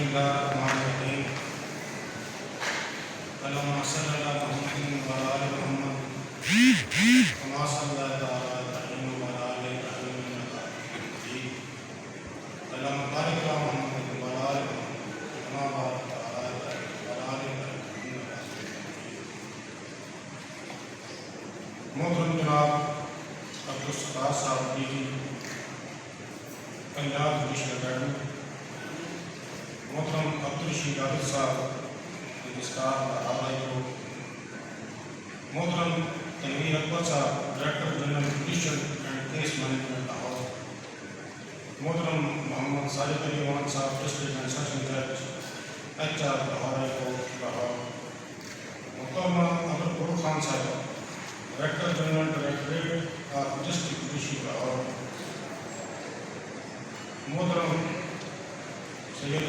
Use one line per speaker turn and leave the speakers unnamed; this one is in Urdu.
الله الرحمن الرحيم. اللهم صل على محمد وعلى آل محمد كما صليت على إبراهيم وعلى آل إبراهيم إنك حميد مجيد. اللهم بارك على محمد وعلى آل محمد كما باركت على إبراهيم وعلى آل إبراهيم إنك حميد مجيد. محترم جناب عبدالستار صاحب جی پنجاب جوڈیشل اکیڈمی، محترم عبدالرشید عادل صاحب رجسٹرار ہائی کورٹ، محترم تنویر اکبر صاحب director general judicial and case management Lahore, محترم محمد ساجد علی وان صاحب ڈسٹرکٹ اینڈ سیشن جج H R Lahore high court Lahore, محترمہ عبدالقدوس خان صاحب director general directorate of district judicial Lahore, محترم سید